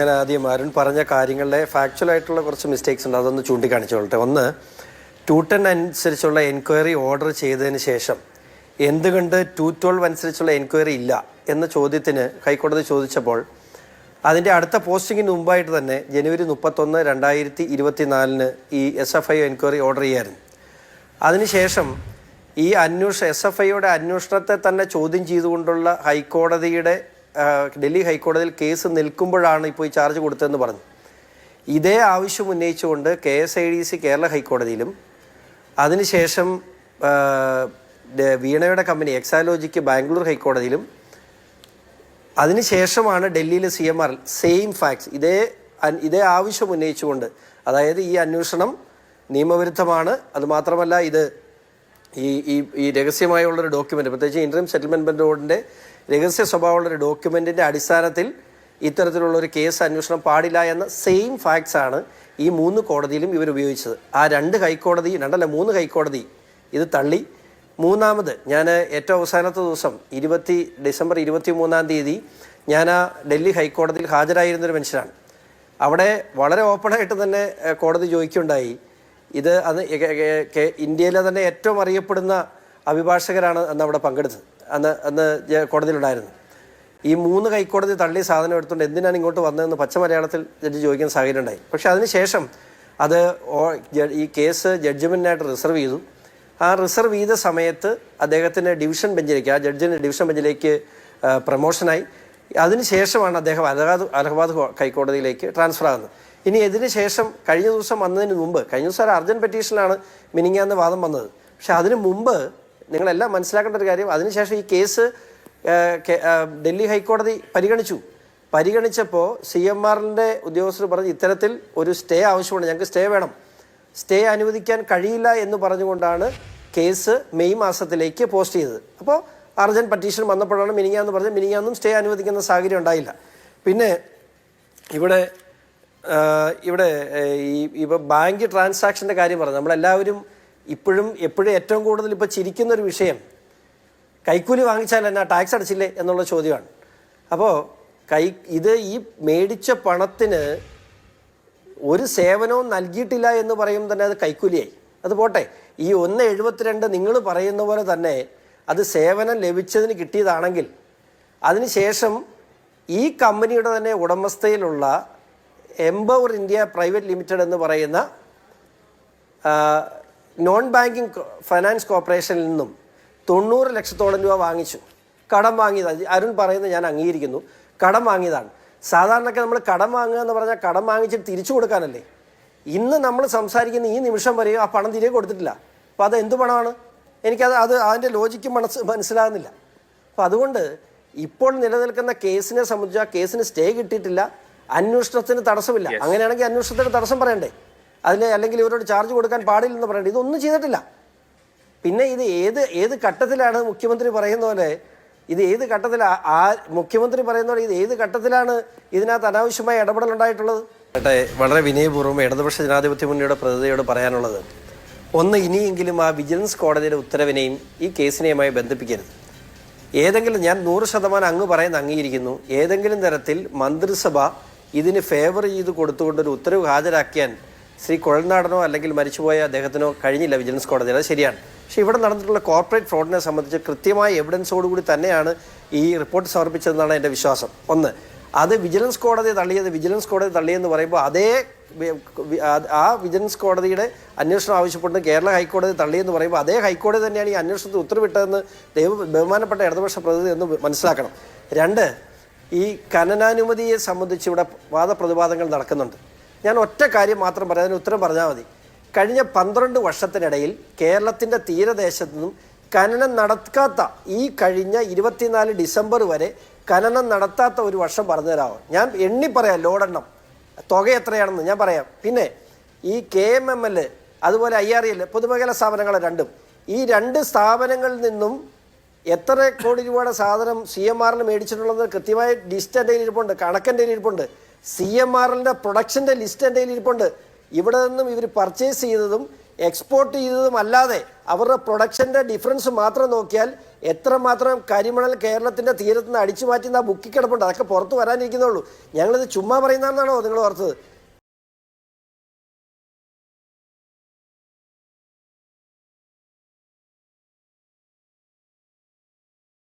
ഞാൻ ആദ്യം അരുൺ പറഞ്ഞ കാര്യങ്ങളിലെ ഫാക്ച്വലായിട്ടുള്ള കുറച്ച് മിസ്റ്റേക്സ് ഉണ്ട്, അതൊന്ന് ചൂണ്ടിക്കാണിച്ചോളട്ടെ. ഒന്ന്, 210 അനുസരിച്ചുള്ള എൻക്വയറി ഓർഡർ ചെയ്തതിന് ശേഷം എന്തുകൊണ്ട് 212 അനുസരിച്ചുള്ള എൻക്വയറി ഇല്ല എന്ന ചോദ്യത്തിന് ഹൈക്കോടതി ചോദിച്ചപ്പോൾ അതിൻ്റെ അടുത്ത പോസ്റ്റിങ്ങിന് മുമ്പായിട്ട് തന്നെ ജനുവരി 31, 2024 ഈ SFI എൻക്വയറി ഓർഡർ ചെയ്യായിരുന്നു. അതിനുശേഷം ഈ SFIയുടെ അന്വേഷണത്തെ തന്നെ ചോദ്യം ചെയ്തുകൊണ്ടുള്ള ഡൽഹി ഹൈക്കോടതിയിൽ കേസ് നിൽക്കുമ്പോഴാണ് ഇപ്പോൾ ഈ ചാർജ് കൊടുത്തതെന്ന് പറഞ്ഞു. ഇതേ ആവശ്യം ഉന്നയിച്ചുകൊണ്ട് KSIDC കേരള ഹൈക്കോടതിയിലും അതിനുശേഷം വീണയുടെ കമ്പനി എക്സാലോജിക്ക് ബാംഗ്ലൂർ ഹൈക്കോടതിയിലും അതിനുശേഷമാണ് ഡൽഹിയിലെ CMR സെയിം ഫാക്ട്സ് ഇതേ ആവശ്യം ഉന്നയിച്ചുകൊണ്ട്, അതായത് ഈ അന്വേഷണം നിയമവിരുദ്ധമാണ്, അതുമാത്രമല്ല ഇത് ഈ രഹസ്യമായുള്ളൊരു ഡോക്യുമെൻ്റ്, പ്രത്യേകിച്ച് ഇൻട്രീം സെറ്റിൽമെൻറ്റ് ബോർഡിൻ്റെ രഹസ്യ സ്വഭാവമുള്ളൊരു ഡോക്യുമെൻറ്റിൻ്റെ അടിസ്ഥാനത്തിൽ ഇത്തരത്തിലുള്ളൊരു കേസ് അന്വേഷണം പാടില്ല എന്ന സെയിം ഫാക്ട്സാണ് ഈ 3 കോടതിയിലും ഇവർ ഉപയോഗിച്ചത്. ആ 3 ഹൈക്കോടതി ഇത് തള്ളി. മൂന്നാമത് ഞാൻ ഏറ്റവും അവസാനത്തെ ദിവസം ഡിസംബർ 23 ഞാൻ ആ ഡൽഹി ഹൈക്കോടതിയിൽ ഹാജരായിരുന്നൊരു മനുഷ്യനാണ്. അവിടെ വളരെ ഓപ്പണായിട്ട് തന്നെ കോടതി ചോദിക്കുകയുണ്ടായി, ഇത് ഇന്ത്യയിലെ തന്നെ ഏറ്റവും അറിയപ്പെടുന്ന അഭിഭാഷകരാണ് അന്ന് അവിടെ പങ്കെടുത്തത്, അന്ന് കോടതിയിലുണ്ടായിരുന്നു. ഈ 3 ഹൈക്കോടതി തള്ളി സാധനം എടുത്തുകൊണ്ട് എന്തിനാണ് ഇങ്ങോട്ട് വന്നതെന്ന് പച്ച മലയാളത്തിൽ ജഡ്ജി ചോദിക്കുന്ന സാഹചര്യം ഉണ്ടായി. പക്ഷേ അതിനുശേഷം ഈ കേസ് ജഡ്ജ്മെൻറ്റിനായിട്ട് റിസർവ് ചെയ്തു. ആ റിസർവ് ചെയ്ത സമയത്ത് അദ്ദേഹത്തിന് ഡിവിഷൻ ബെഞ്ചിലേക്ക്, ആ ജഡ്ജിന് ഡിവിഷൻ ബെഞ്ചിലേക്ക് പ്രമോഷനായി. അതിനുശേഷമാണ് അദ്ദേഹം അലഹബാദ് ഹൈക്കോടതിയിലേക്ക് ട്രാൻസ്ഫർ ആകുന്നത്. ഇനി ഇതിന് ശേഷം കഴിഞ്ഞ ദിവസം വന്നതിന് മുമ്പ്, കഴിഞ്ഞ ദിവസം ഒരു അർജൻറ്റ് പെറ്റീഷനിലാണ് മിനിങ്ങാന്ന് വാദം വന്നത്. പക്ഷെ അതിന് മുമ്പ് നിങ്ങളെല്ലാം മനസ്സിലാക്കേണ്ട ഒരു കാര്യം, അതിനുശേഷം ഈ കേസ് ഡൽഹി ഹൈക്കോടതി പരിഗണിച്ചപ്പോൾ CMRൻ്റെ ഉദ്യോഗസ്ഥർ പറഞ്ഞ് ഇത്തരത്തിൽ ഒരു സ്റ്റേ ആവശ്യമുണ്ട്, ഞങ്ങൾക്ക് സ്റ്റേ വേണം, സ്റ്റേ അനുവദിക്കാൻ കഴിയില്ല എന്ന് പറഞ്ഞുകൊണ്ടാണ് കേസ് മെയ് മാസത്തിലേക്ക് പോസ്റ്റ് ചെയ്തത്. അപ്പോൾ അർജൻറ്റ് പെറ്റീഷൻ വന്നപ്പോഴാണ് മിനിങ്ങാന്ന് പറഞ്ഞ് മിനിങ്ങാന്നും സ്റ്റേ അനുവദിക്കുന്ന സാഹചര്യം ഉണ്ടായില്ല. പിന്നെ ഇവിടെ ബാങ്ക് ട്രാൻസാക്ഷൻ്റെ കാര്യം പറഞ്ഞു. നമ്മളെല്ലാവരും എപ്പോഴും ഏറ്റവും കൂടുതൽ ഇപ്പോൾ ചിരിക്കുന്നൊരു വിഷയം, കൈക്കൂലി വാങ്ങിച്ചാൽ എന്നാ ടാക്സ് അടച്ചില്ലേ എന്നുള്ള ചോദ്യമാണ്. അപ്പോൾ ഈ മേടിച്ച പണത്തിന് ഒരു സേവനവും നൽകിയിട്ടില്ല എന്ന് പറയുമ്പോൾ തന്നെ അത് കൈക്കൂലിയായി. അത് പോട്ടെ, ഈ 1.72 നിങ്ങൾ പറയുന്ന പോലെ തന്നെ അത് സേവനം ലഭിച്ചതിന് കിട്ടിയതാണെങ്കിൽ അതിനുശേഷം ഈ കമ്പനിയുടെ തന്നെ ഉടമസ്ഥയിലുള്ള എംപവർ ഇന്ത്യ പ്രൈവറ്റ് ലിമിറ്റഡ് എന്ന് പറയുന്ന നോൺ ബാങ്കിങ് ഫൈനാൻസ് കോർപ്പറേഷനിൽ നിന്നും 90 ലക്ഷത്തോളം രൂപ വാങ്ങിച്ചു. കടം വാങ്ങിയതാണ്. അരുൺ പറയുന്നത് ഞാൻ അംഗീകരിക്കുന്നു, കടം വാങ്ങിയതാണ്. സാധാരണയൊക്കെ നമ്മൾ കടം വാങ്ങുക എന്ന് പറഞ്ഞാൽ കടം വാങ്ങിച്ചിട്ട് തിരിച്ചു കൊടുക്കാനല്ലേ. ഇന്ന് നമ്മൾ സംസാരിക്കുന്ന ഈ നിമിഷം വരെ ആ പണം തിരികെ കൊടുത്തിട്ടില്ല. അപ്പോൾ അത് എന്ത് പണമാണ്? അതിൻ്റെ ലോജിക്ക് മനസ്സിലാകുന്നില്ല. അപ്പോൾ അതുകൊണ്ട് ഇപ്പോൾ നിലനിൽക്കുന്ന കേസിനെ സംബന്ധിച്ച് ആ കേസിന് സ്റ്റേ കിട്ടിയിട്ടില്ല, അന്വേഷണത്തിന് തടസ്സമില്ല. അങ്ങനെയാണെങ്കിൽ അന്വേഷണത്തിന് തടസ്സം പറയണ്ടേ, അല്ലെങ്കിൽ ഇവരോട് ചാർജ് കൊടുക്കാൻ പാടില്ലെന്ന് പറയണ്ടേ. ഇതൊന്നും ചെയ്തിട്ടില്ല. പിന്നെ ഇത് ഏത് ഘട്ടത്തിലാണ് മുഖ്യമന്ത്രി പറയുന്ന പോലെ മുഖ്യമന്ത്രി പറയുന്ന പോലെ ഇത് ഏത് ഘട്ടത്തിലാണ് ഇതിനകത്ത് അനാവശ്യമായ ഇടപെടൽ ഉണ്ടായിട്ടുള്ളത്? വളരെ വിനയപൂർവ്വം ഇടതുപക്ഷ ജനാധിപത്യ മുന്നണിയുടെ പ്രതിനിധിയോട് പറയാനുള്ളത്, ഒന്ന്, ഇനിയെങ്കിലും ആ വിജിലൻസ് കോടതിയുടെ ഉത്തരവിനെയും ഈ കേസിനെയുമായി ബന്ധിപ്പിക്കരുത്. ഞാൻ 100% അങ്ങ് പറയുന്ന അംഗീകരിക്കുന്നു. ഏതെങ്കിലും തരത്തിൽ മന്ത്രിസഭ ഇതിന് ഫേവർ ചെയ്ത് കൊടുത്തുകൊണ്ടൊരു ഉത്തരവ് ഹാജരാക്കിയാൻ ശ്രീ കുഴൽനാടനോ അല്ലെങ്കിൽ മരിച്ചുപോയ അദ്ദേഹത്തിനോ കഴിഞ്ഞില്ല വിജിലൻസ് കോടതിയിൽ. അത് ശരിയാണ്. പക്ഷേ ഇവിടെ നടന്നിട്ടുള്ള കോർപ്പറേറ്റ് ഫ്രോഡിനെ സംബന്ധിച്ച് കൃത്യമായ എവിഡൻസോടുകൂടി തന്നെയാണ് ഈ റിപ്പോർട്ട് സമർപ്പിച്ചതെന്നാണ് എൻ്റെ വിശ്വാസം. ഒന്ന്, അത് വിജിലൻസ് കോടതി തള്ളിയെന്ന് പറയുമ്പോൾ ആ വിജിലൻസ് കോടതിയുടെ അന്വേഷണം ആവശ്യപ്പെട്ട് കേരള ഹൈക്കോടതി തള്ളിയെന്ന് പറയുമ്പോൾ അതേ ഹൈക്കോടതി തന്നെയാണ് ഈ അന്വേഷണത്തിന് ഉത്തരവിട്ടതെന്ന് ബഹുമാനപ്പെട്ട ഇടതുപക്ഷ പ്രതിനിധി എന്ന് മനസ്സിലാക്കണം. രണ്ട്, ഈ ഖനനാനുമതിയെ സംബന്ധിച്ച് ഇവിടെ വാദപ്രതിവാദങ്ങൾ നടക്കുന്നുണ്ട്. ഞാൻ ഒറ്റ കാര്യം മാത്രം പറയാം, അതിന് ഉത്തരം പറഞ്ഞാൽ മതി. കഴിഞ്ഞ 12 വർഷത്തിനിടയിൽ കേരളത്തിൻ്റെ തീരദേശത്തു നിന്നും ഖനനം നടക്കാത്ത, ഈ കഴിഞ്ഞ 24 ഡിസംബർ വരെ ഖനനം നടത്താത്ത ഒരു വർഷം പറഞ്ഞു തരാമോ? ഞാൻ എണ്ണി പറയാം, ലോഡെണ്ണം, തുക എത്രയാണെന്ന് ഞാൻ പറയാം. പിന്നെ ഈ KMML അതുപോലെ IREL പൊതുമേഖലാ സ്ഥാപനങ്ങൾ രണ്ടും, ഈ 2 സ്ഥാപനങ്ങളിൽ നിന്നും എത്ര കോടി രൂപയുടെ സാധനം CMRൽ മേടിച്ചിട്ടുള്ളത് കൃത്യമായ ലിസ്റ്റ് എൻ്റെ ഇരിപ്പുണ്ട്, കണക്കെൻ്റെ ഇരിപ്പുണ്ട്. CMRലിൻ്റെ പ്രൊഡക്ഷൻ്റെ ലിസ്റ്റ് എൻ്റെ ഇരിപ്പുണ്ട്. ഇവിടെ നിന്നും ഇവർ പർച്ചേസ് ചെയ്തതും എക്സ്പോർട്ട് ചെയ്തതും അല്ലാതെ അവരുടെ പ്രൊഡക്ഷൻ്റെ ഡിഫറൻസ് മാത്രം നോക്കിയാൽ എത്രമാത്രം കരിമണൽ കേരളത്തിൻ്റെ തീരത്ത് നിന്ന് അടിച്ചു മാറ്റുന്ന ആ ബുക്കിൽ കിടപ്പുണ്ട്. അതൊക്കെ പുറത്ത് വരാനിരിക്കുന്നുള്ളൂ. ഞങ്ങളിത് ചുമ്മാ പറയുന്നതാണെന്നാണോ നിങ്ങൾ ഓർത്തത്?